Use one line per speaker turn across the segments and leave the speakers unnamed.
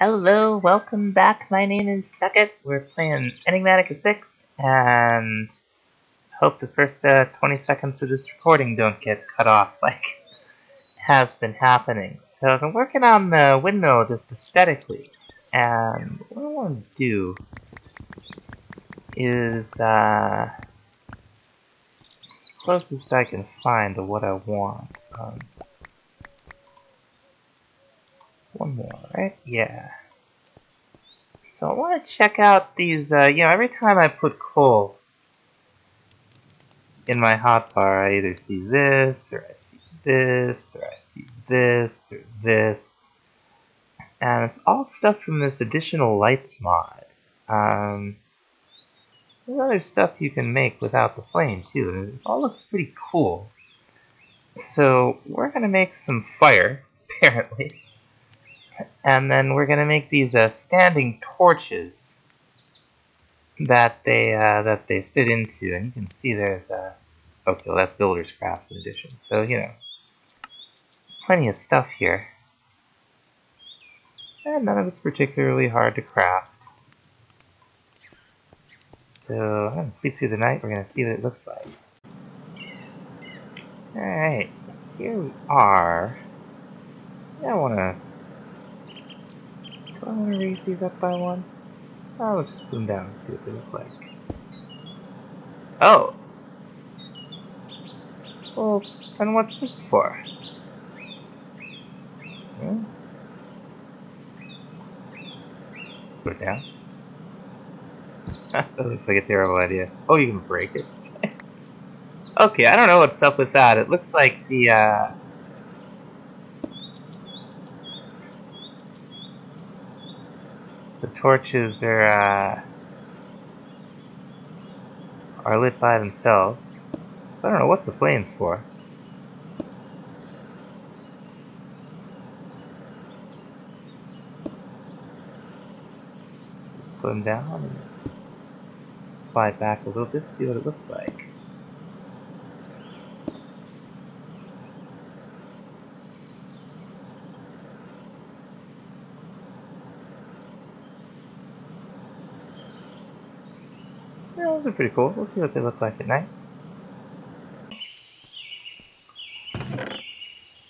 Hello, welcome back. My name is Beckett. We're playing Enigmatica 6, and hope the first 20 seconds of this recording don't get cut off like has been happening. So I've been working on the windmill just aesthetically, and what I want to do is closest I can find to what I want. One more, right? Yeah. So I want to check out these, every time I put coal in my hotbar, I either see this, or I see this, or I see this, or this. And it's all stuff from this additional lights mod. There's other stuff you can make without the flame, too, and it all looks pretty cool. So we're going to make some fire, apparently. And then we're going to make these standing torches that they fit into, and you can see there's okay, well, that's Builder's Crafts edition. So plenty of stuff here, and none of it's particularly hard to craft. So I'm gonna sleep through the night. We're gonna see what it looks like. All right, here we are. Yeah, do I wanna raise these up by one? Oh, let's just put them down and see what they look like. Oh. Well, then what's this for? Put it down. That looks like a terrible idea. Oh, you can break it. Okay, I don't know what's up with that. It looks like the torches are lit by themselves. I don't know what the flame's for. Put them down and slide back a little bit, see what it looks like. Yeah, those are pretty cool. We'll see what they look like at night.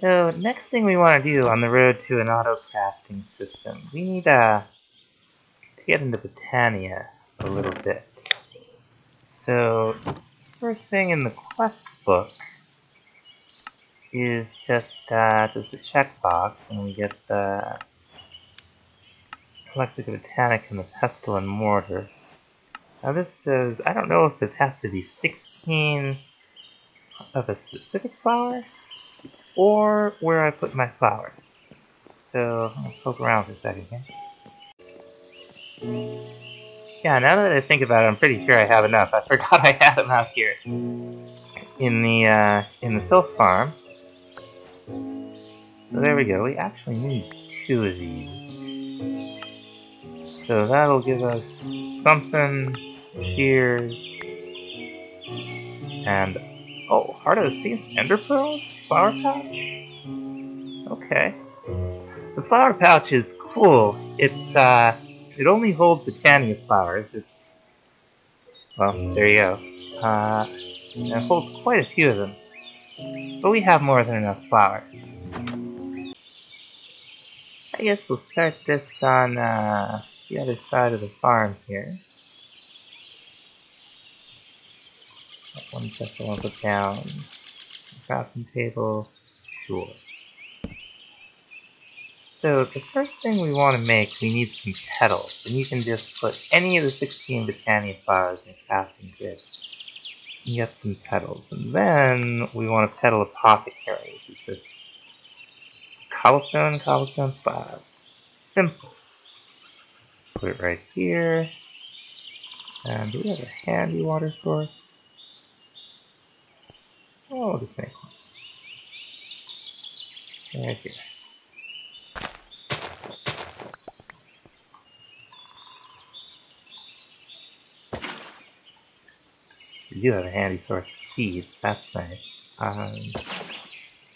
So, next thing we want to do on the road to an auto-crafting system, we need to get into Britannia a little bit. So, first thing in the quest book is just a checkbox, and we get the Electric Botanic and the Pestle and Mortar. Now this says, I don't know if this has to be 16 of a specific flower, or where I put my flowers. So, I'll poke around for a second here. Yeah, now that I think about it, I'm pretty sure I have enough. I forgot I had them out here in the Sylph Farm. So there we go. We actually need 2 of these. So that'll give us something, shears, and oh, Heart of the Sea, Ender Pearls, Flower Pouch. Okay, the flower pouch is cool. It only holds the Tania flowers. Well, there you go. It holds quite a few of them, but we have more than enough flowers. I guess we'll start this on the other side of the farm here. One chest I want to put down. Crafting table, sure. So the first thing we want to make, we need some petals, and you can just put any of the 16 Britannia flowers in a crafting kit and get some petals. And then we want a petal apothecary, which is just cobblestone flowers. Simple. Put it right here. And do we have a handy water source? Oh, we'll just make one. Right here. We do have a handy source of seeds, that's nice.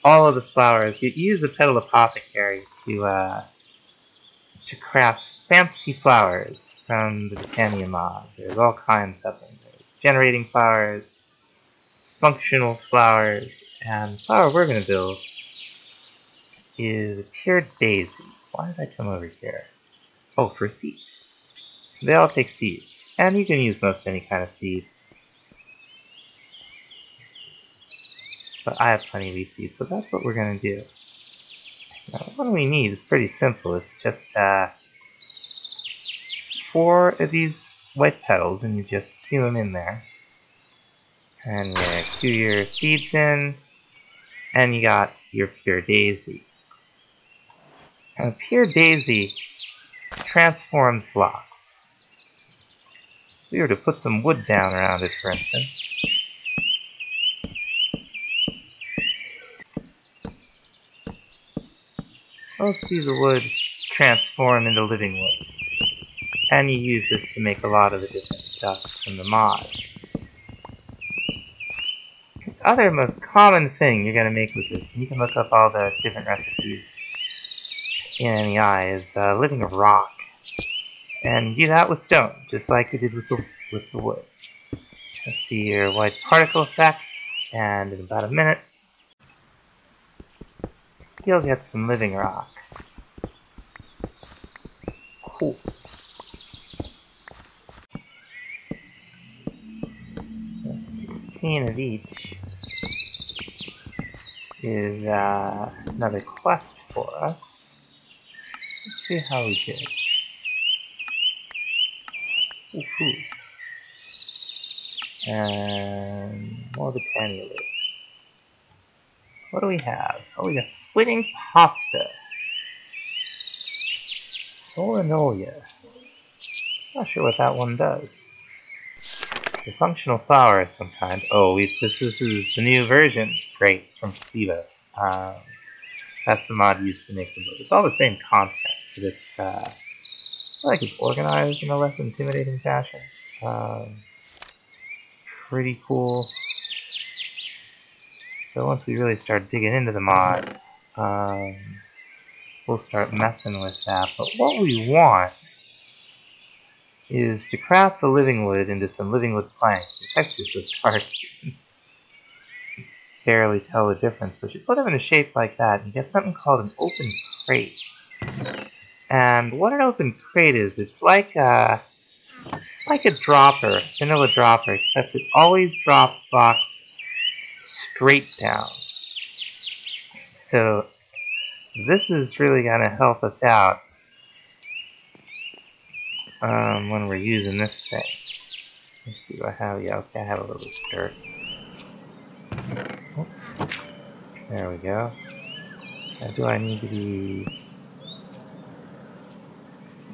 All of the flowers, you use the petal apothecary to to craft fancy flowers from the Botania mod. There's all kinds of them. There's generating flowers, functional flowers, and the flower we're going to build is a pure daisy. Why did I come over here? Oh, for seeds. They all take seeds, and you can use most any kind of seed. But I have plenty of these seeds, so that's what we're going to do. Now, what we need is pretty simple. It's just 4 of these white petals, and you just sew them in there. And you do your seeds in, and you got your pure daisy. And pure daisy transforms blocks. If we were to put some wood down around it, for instance, most pieces of wood transform into living wood. And you use this to make a lot of the different stuff from the mod. The other most common thing you're going to make with this, and you can look up all the different recipes in NEI, is living rock. And you do that with stone, just like you did with the wood. Let's see your white particle effect, and in about a minute, you'll get some living rock. Cool. 15 of each is another quest for us. Let's see how we did. Ooh. And more Botania lids. What do we have? Oh, we got splitting pasta. Solenolia. Not sure what that one does. The functional flower sometimes. Oh, this is the new version. Great, from Siva. That's the mod used to make the book. It's all the same concept, but it's like it's organized in a less intimidating fashion. Pretty cool. So once we really start digging into the mod, we'll start messing with that. But what we want is to craft the living wood into some living wood planks. The texture's so dark, you can barely tell the difference. But you put them in a shape like that, and you get something called an open crate. And what an open crate is, it's like a dropper, vanilla dropper, except it always drops blocks straight down. So this is really going to help us out when we're using this thing. Let's see what I have. Yeah, okay, I have a little bit of dirt. Oh, there we go. Now, do I need to be...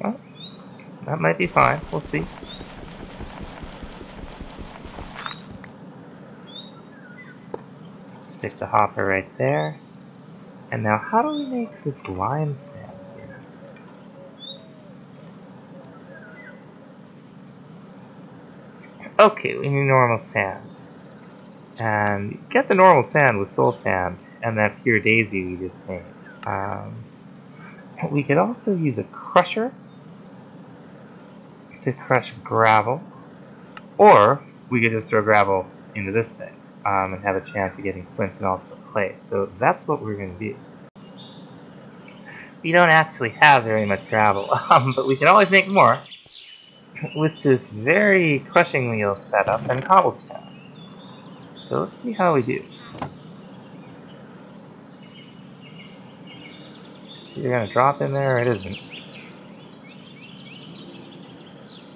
Well, that might be fine. We'll see. Stick the hopper right there. And now, how do we make this lime sand here? Okay, we need normal sand. And you get the normal sand with soul sand and that pure daisy we just made. We could also use a crusher to crush gravel, or we could just throw gravel into this thing and have a chance of getting flint and also clay. So that's what we're going to do. We don't actually have very much gravel, but we can always make more with this very crushing wheel setup and cobblestone. So let's see how we do. You're going to drop in there, or it isn't.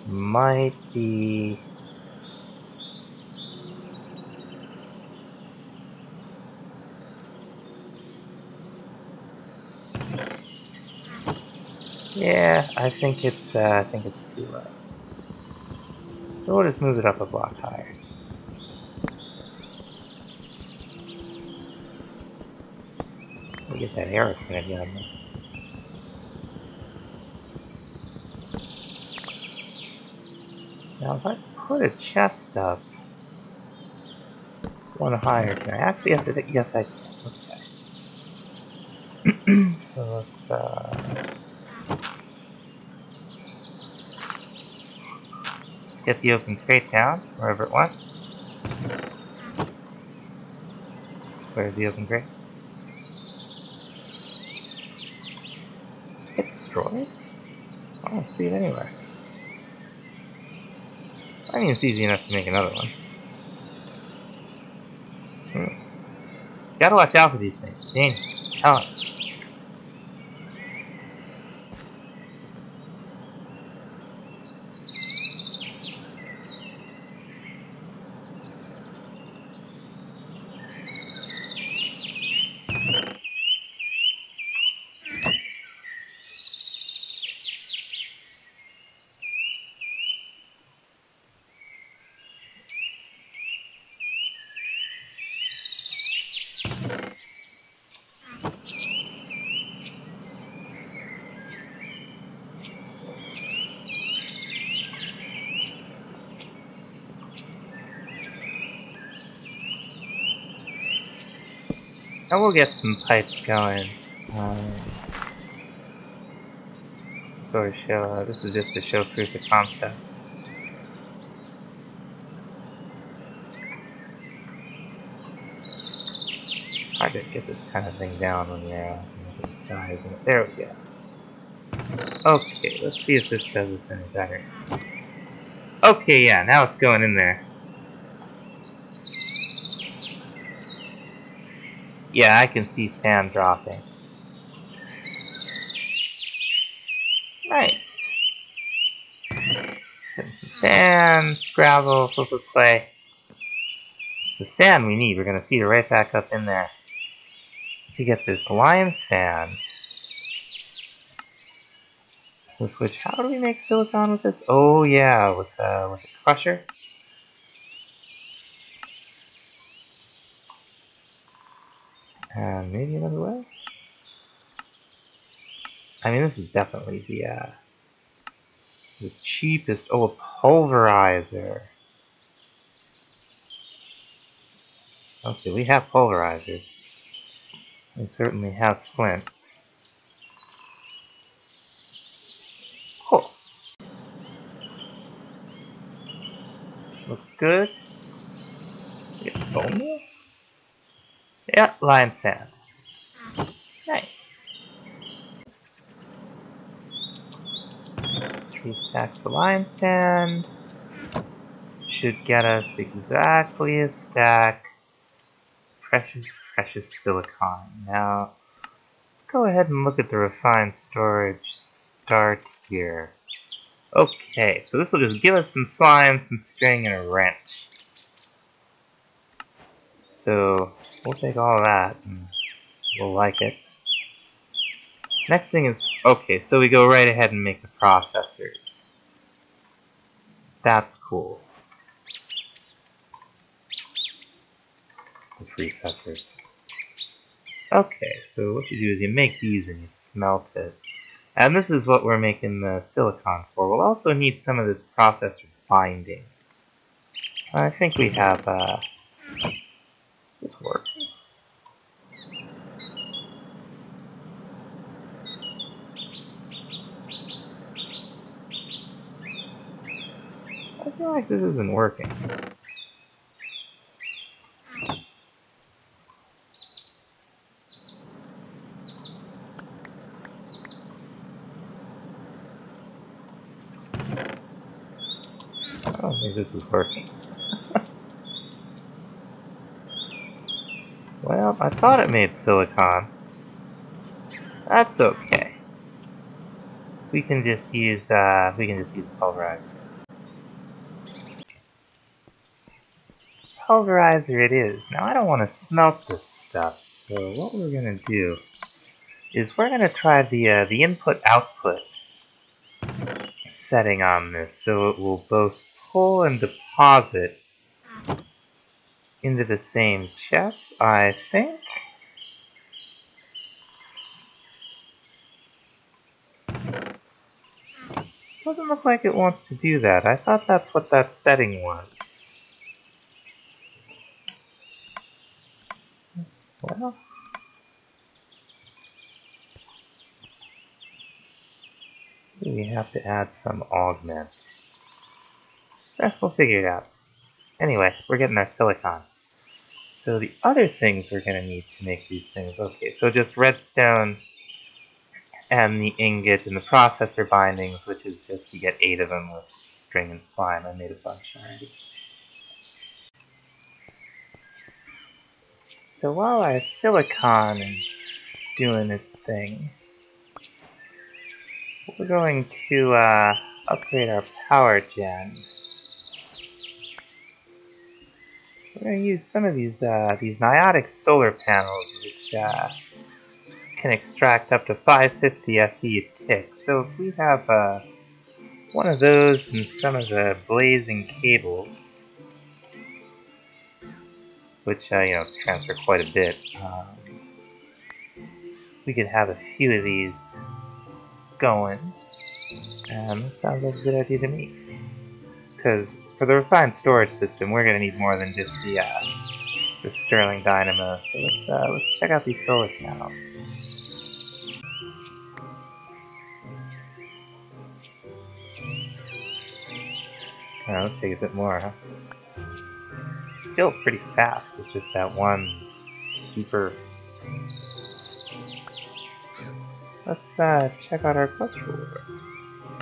Might be... Yeah, I think it's too low. So we'll just move it up a block higher. We'll get that arrow gonna be on there. Now if I put a chest up one higher, can I actually have to... Yes, I can. Okay. So let's Get the open crate down, wherever it went. Where's the open crate? Get destroyed? I don't see it anywhere. I mean, it's easy enough to make another one. Gotta watch out for these things. Dangerous. Tell it. And we'll get some pipes going. Sort of show. This is just to show proof of concept. Hard to get this kind of thing down when you're size. There we go. Okay, let's see if this does this any better. Okay, yeah, now it's going in there. Yeah, I can see sand dropping. Nice. Some sand, gravel, silver clay. The sand we need, we're going to feed it right back up in there. To get this lime sand. With which, how do we make silicon with this? Oh yeah, with a crusher. And maybe another way? I mean, this is definitely the cheapest. Oh, a pulverizer. Okay, we have pulverizers. We certainly have flint. Cool. Looks good. We have bone meal? Yeah, lime sand. Nice. 3 stacks of lime sand. Should get us exactly a stack. Precious silicon. Now, go ahead and look at the refined storage start here. Okay, so this will just give us some slime, some string, and a wrench. So, we'll take all of that, and we'll like it. Next thing is, okay, so we go right ahead and make the processors. That's cool. The precursors. Okay, so what you do is you make these and you smelt it. And this is what we're making the silicon for. We'll also need some of this processor binding. I think we have, this works. I feel like this isn't working. I don't think this is working. Well, I thought it made silicon. That's okay. We can just use pulverizer. Pulverizer it is. Now I don't want to smelt this stuff, so what we're gonna do is we're gonna try the input-output setting on this, so it will both pull and deposit into the same chest, I think. Doesn't look like it wants to do that. I thought that's what that setting was. Well, we have to add some augment. We'll figure it out. Anyway, we're getting our silicon. So the other things we're going to need to make these things, okay, so just redstone and the ingot and the processor bindings, which is just you get 8 of them with string and slime. I made a bunch already. So while our silicon is doing its thing, we're going to upgrade our power gen. We're going to use some of these niotic solar panels, which can extract up to 550 FE a tick. So if we have one of those and some of the blazing cables, which transfer quite a bit, we could have a few of these going. That sounds like a good idea to me. Because for the refined storage system, we're going to need more than just the Stirling dynamo. So let's check out these solar panels. Let's take a bit more, huh? Still pretty fast. It's just that one super. Let's check out our cluster ruler.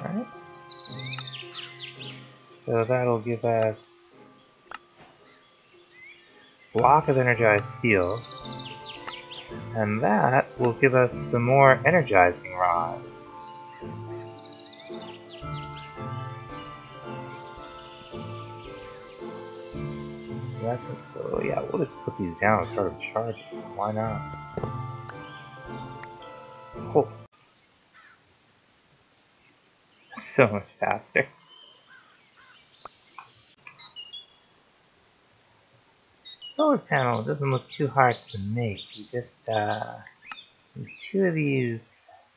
Alright. So that'll give us block of energized steel. And that will give us some more energizing rods. So yeah, we'll just put these down and start charging. Why not? Cool. So much faster. Solar panel doesn't look too hard to make. You just use 2 of these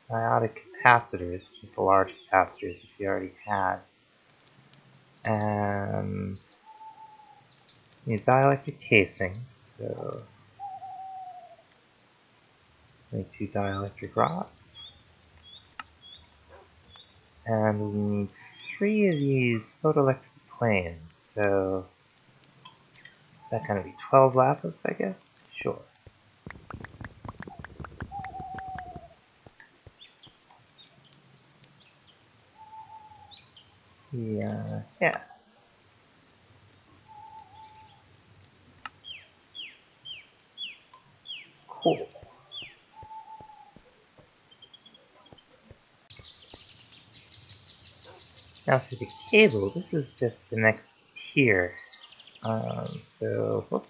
niotic capacitors, just the large capacitors that you already had, and you need dielectric casing. So make 2 dielectric rods, and we need 3 of these photoelectric planes. So that kind of be 12 lapis, I guess? Sure. Yeah. Cool. Now for the cable, this is just the next tier. So, whoops.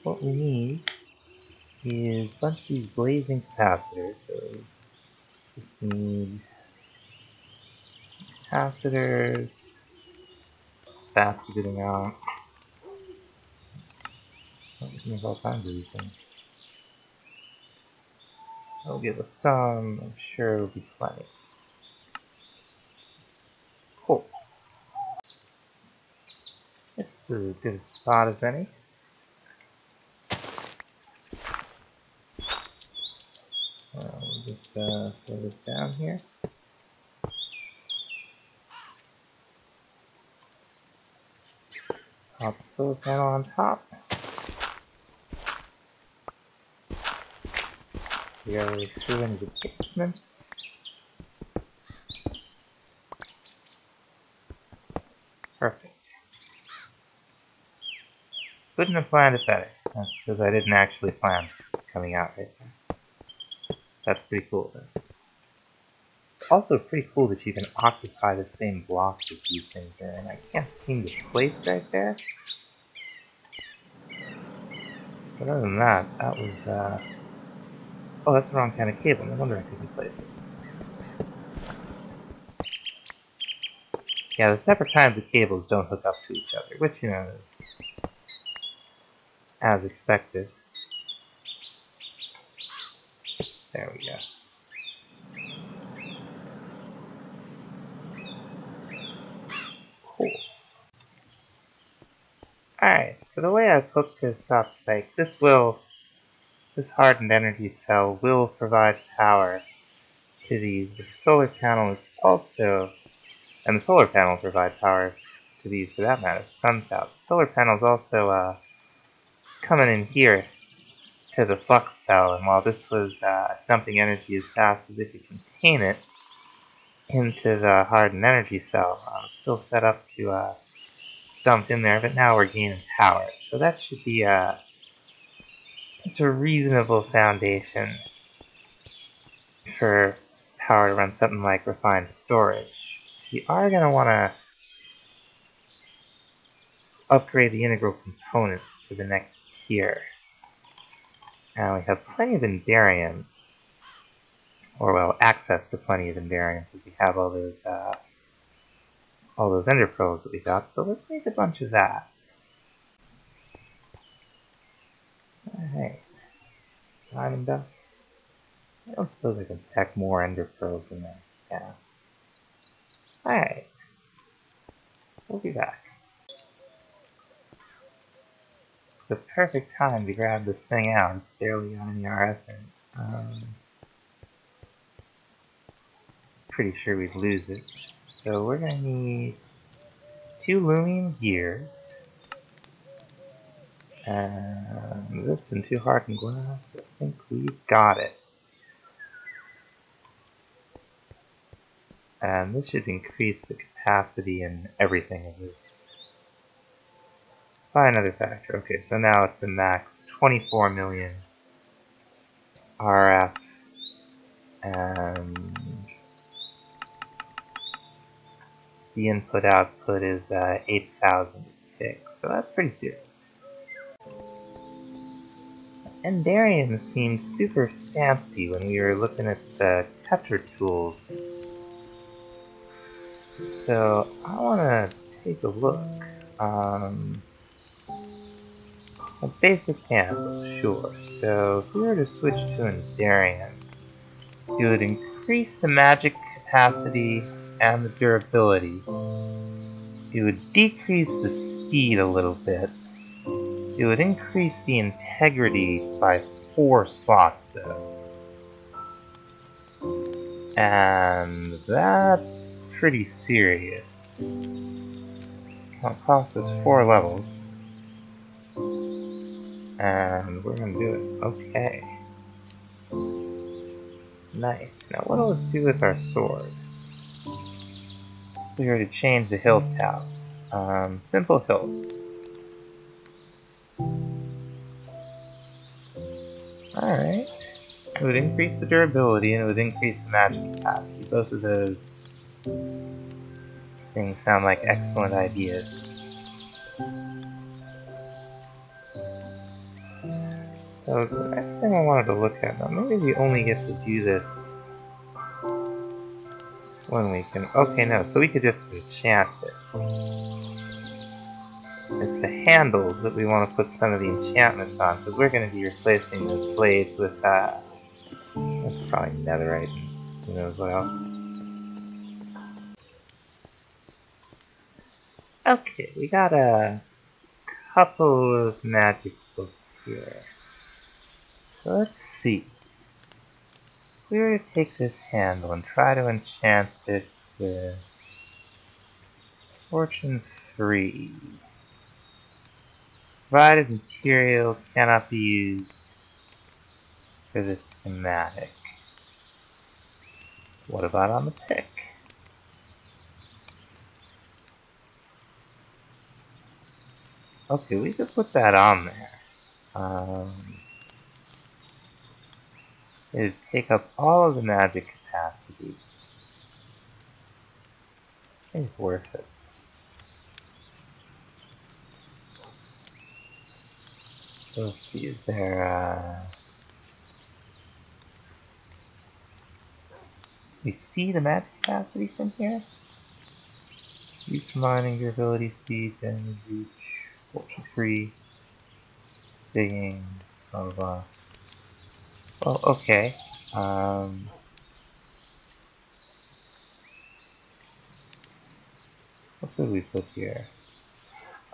What we need is a bunch of these blazing capacitors. So we need capacitors, fast getting out. We can make all kinds of these things. I'll give us some, I'm sure it'll be plenty. Cool. This is as good a spot as any. We'll just throw this down here. Pop the solar panel on top. We are through into the basement. Perfect. Couldn't have planned it better. That's because I didn't actually plan coming out right there. That's pretty cool though. It's also pretty cool that you can occupy the same blocks as these things are, and I can't seem to place right there. But other than that, that was, oh, that's the wrong kind of cable. No wonder I couldn't place it. Yeah, the separate kinds of cables don't hook up to each other, which, is as expected. There we go. Cool. Alright, so the way I've hooked this up, like, this hardened energy cell will provide power to these. The solar panel is also And the solar panels provide power to these for that matter. Sun's out. Solar panels also coming in here to the flux cell, and while this was dumping energy as fast as it could contain it into the hardened energy cell, still set up to dump in there, but now we're gaining power. So that should be it's a reasonable foundation for power to run something like refined storage. We are going to want to upgrade the integral components to the next tier. Now we have plenty of Endarium, or well, access to plenty of Endarium, because we have all those Ender Pearls that we got, so let's make a bunch of that. Alright. Diamond dust. I don't suppose I can pack more Ender Pearls in there. Yeah. Alright. We'll be back. The perfect time to grab this thing out. It's barely got any RS in it. Pretty sure we'd lose it. So we're gonna need 2 Lumium gears. And this and 2 hardened glass. I think we've got it. And this should increase the capacity and everything of this by another factor. Okay, so now it's the max 24 million RF, and the input-output is 8,006, so that's pretty serious. Endarium seemed super fancy when we were looking at the Tetra tools, so I want to take a look. A basic handle, sure. So if we were to switch to Endarium, it would increase the magic capacity and the durability. It would decrease the speed a little bit. It would increase the integrity by 4 slots though. And that's pretty serious. Well, it costs us 4 levels. And we're gonna do it. Okay. Nice. Now what will it do with our sword? We were to change the hilt out. Simple hilt. Alright. It would increase the durability and it would increase the magic capacity. Both of those things sound like excellent ideas. So the next thing I wanted to look at, now maybe we only get to do this when we can, okay no, so we could just enchant it. It's the handles that we want to put some of the enchantments on, because we're going to be replacing those blades with, that's probably netherite and who knows what else. Okay, we got a couple of magic books here. So let's see. If we were to take this handle and try to enchant it with Fortune 3. Provided materials cannot be used for this schematic. What about on the pick? Okay, we could put that on there. It would take up all of the magic capacity. It's worth it. So let's see, is there, we see the magic capacity from here? Use for mining, durability, speed, damage, reach, fortune free, digging, blah blah blah. Well, okay. What did we put here?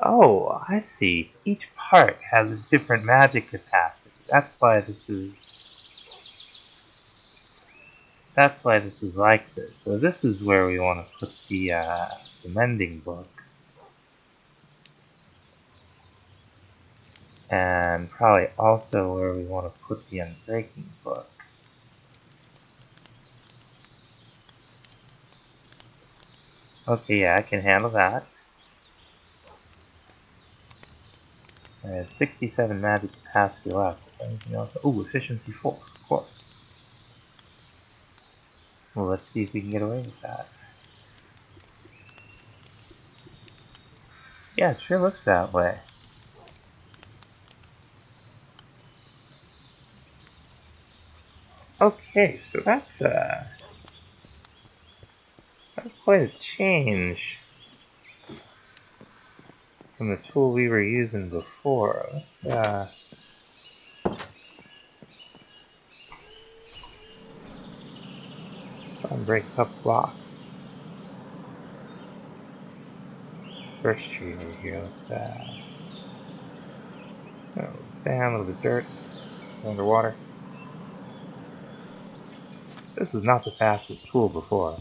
Oh, I see. Each part has a different magic capacity. That's why this is... That's why this is like this. So this is where we want to put the mending book. And probably also where we want to put the unbreaking book. Okay, yeah, I can handle that. I have 67 magic capacity left. Anything else? Ooh, efficiency 4, of course. Well, let's see if we can get away with that. Yeah, it sure looks that way. Okay, so that's quite a change from the tool we were using before. Let's try and break up blocks. First tree over here, oh, sand, a little bit of dirt, underwater. This was not the fastest tool before.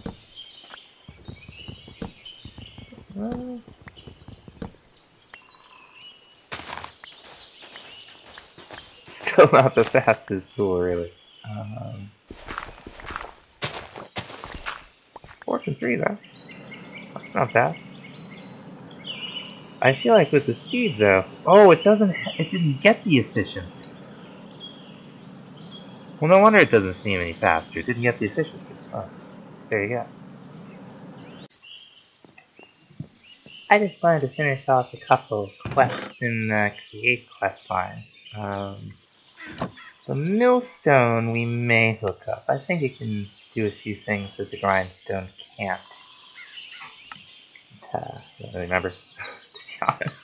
Still not the fastest tool, really. Fortune 3, though. That's not bad. I feel like with the speed, though... Oh, it didn't get the efficiency. Well, no wonder it doesn't seem any faster. It didn't get the efficiency. Oh, there you go. I just wanted to finish off a couple of quests in the Create quest line. The millstone we may hook up. I think it can do a few things that the grindstone can't. I don't really remember, to be honest.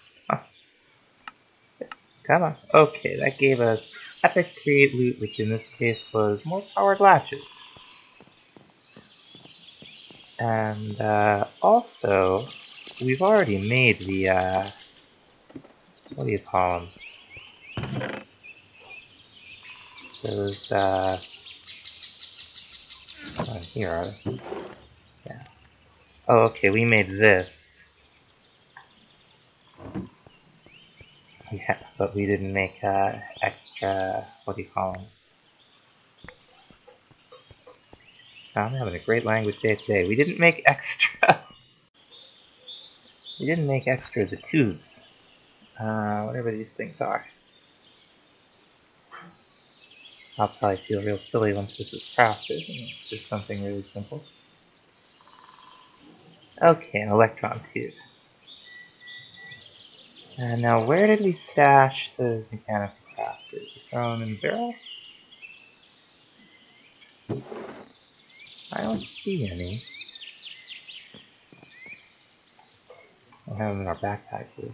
Come on. Okay, that gave us epic create loot, which in this case was more powered latches. And also, we've already made the, what do you call them? Those, here are they? Yeah. Oh, okay, we made this. Yeah, but we didn't make, extra, what do you call them? I'm having a great language day today. We didn't make extra. We didn't make extra the tubes. Whatever these things are. I'll probably feel real silly once this is crafted, and it's just something really simple. Okay, an electron tube. And now where did we stash those mechanical crafters? Throw them in the barrel? I don't see any. We'll have them in our backpack too.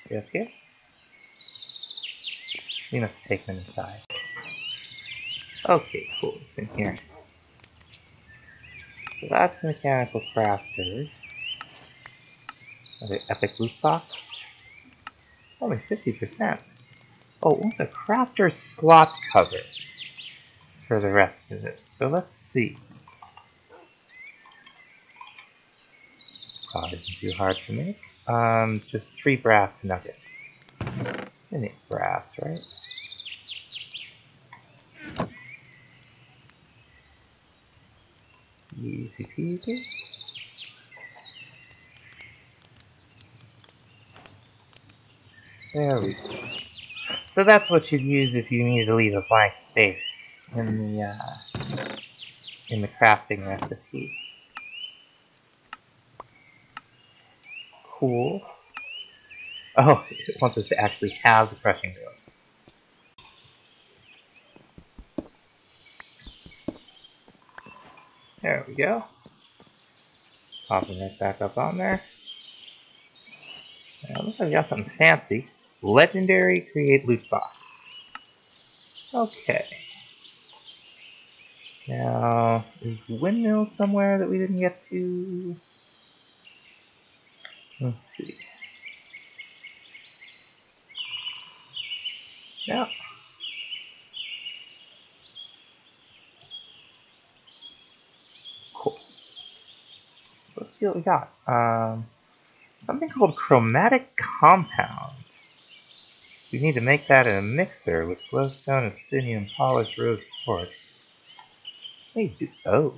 See up here? We must take them inside. Okay, cool. It's in here. So that's the mechanical crafters. The epic loot box. Only 50%. Oh, what's a crafter slot cover for the rest of it? So let's see. Probably isn't too hard to make. Just 3 brass nuggets. I need brass, right? Easy peasy. There we go. So that's what you'd use if you needed to leave a blank space in the crafting recipe. Cool. Oh, it wants us to actually have the crushing wheel. There we go. Popping that back up on there. Now, looks like we got something fancy. Legendary create loot box. Okay. Now, is windmill somewhere that we didn't get to? Let's see. No. see what we got. Something called chromatic compound. We need to make that in a mixer with glowstone, obsidian, polished rose quartz. Oh.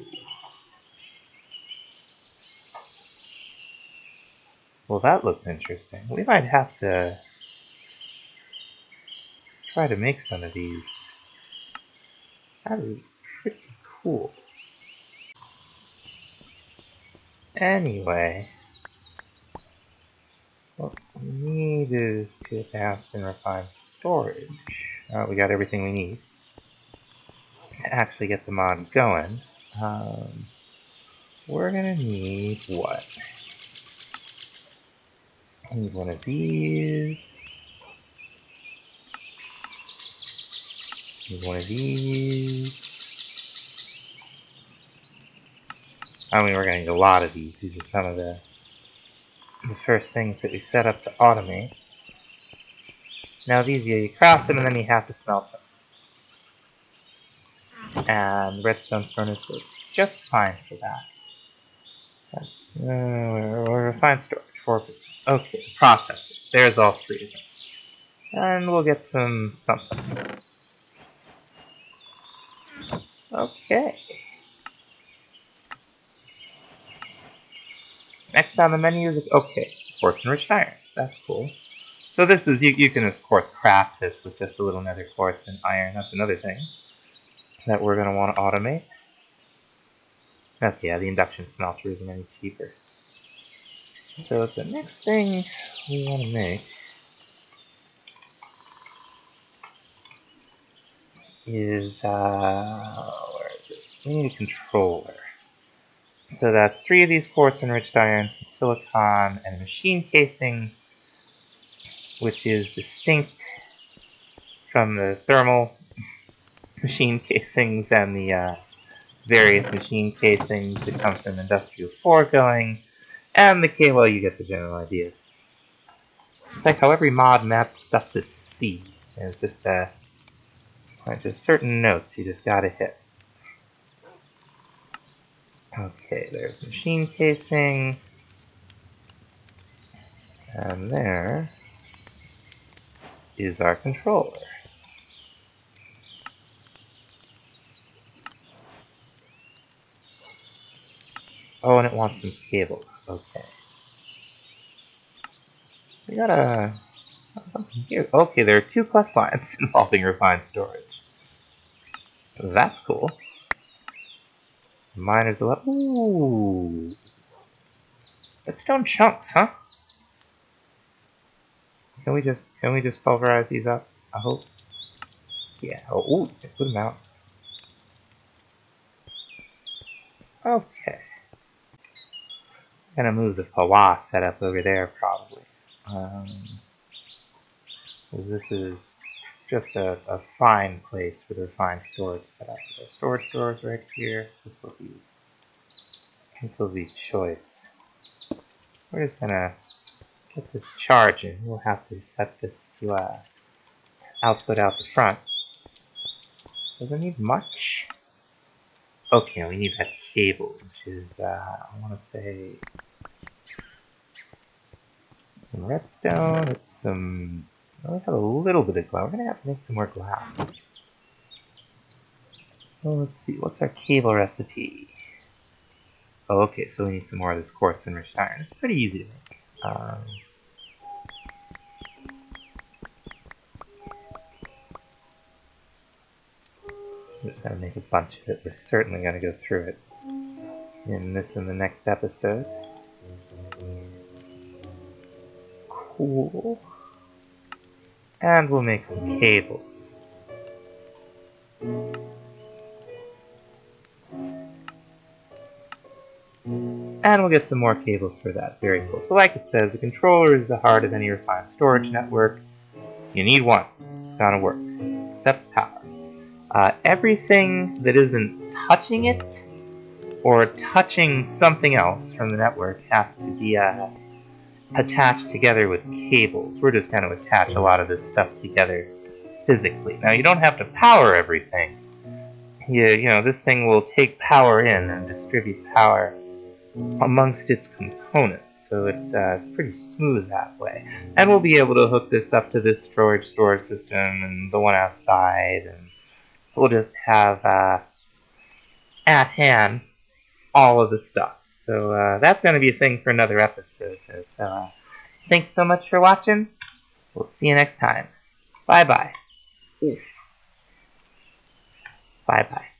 Well, that looks interesting. We might have to try to make some of these. That is pretty cool. Anyway, what we need is to advance and refine storage. We got everything we need to actually get the mod going. We're gonna need what? I need one of these. Need one of these. I mean, we're gonna need a lot of these. These are some of the first things that we set up to automate. Now these, you craft them and then you have to smelt them. And redstone furnace works just fine for that. We're refined storage, 4%. Okay, processors. There's all 3 of them. And we'll get some something. Okay. Next on the menu is, okay, quartz and rich iron. That's cool. So this is, you can of course craft this with just a little nether quartz and iron. That's another thing that we're going to want to automate. That's, yeah, the induction smelter isn't any cheaper. So the next thing we want to make is, where is it? We need a controller. So that's 3 of these quartz enriched iron, some silicon, and a machine casing, which is distinct from the thermal machine casings and the various machine casings that come from Industrial 4 going, and the K, well, you get the general idea. It's like how every mod maps stuff to C. It's just certain notes you just gotta hit. Okay, there's machine casing. And there is our controller. Oh, and it wants some cables. Okay. We got something here. Okay, there are 2 quest lines involving refined storage. That's cool. Mine is a lot. Ooh. Redstone chunks, huh? Can we just pulverize these up? I hope. Yeah. Oh, ooh, put them out. Okay. Gonna move the Pawa setup over there probably. This is just a fine place for the refined storage setup. The storage doors right here. This will be choice. We're just gonna get this charging. We'll have to set this to output out the front. Does it need much? Okay, we need that cable, which is I want to say some redstone. It's some. I only have a little bit of glass. We're gonna have to make some more glass. So let's see. What's our cable recipe? Oh, okay. So we need some more of this quartz and rich iron. It's pretty easy to make. Just gonna make a bunch of it. We're certainly gonna go through it in this and the next episode. Cool. And we'll make some cables. And we'll get some more cables for that. Very cool. So like it says, the controller is the heart of any refined storage network. You need one. It's gotta work. Accepts power. Everything that isn't touching it or touching something else from the network has to be attached together with cables. We're just going to attach a lot of this stuff together physically. Now, you don't have to power everything. You know, this thing will take power in and distribute power amongst its components, so it's pretty smooth that way. And we'll be able to hook this up to this storage system and the one outside, and we'll just have at hand all of the stuff. So that's going to be a thing for another episode. So thanks so much for watching. We'll see you next time. Bye-bye. Bye-bye.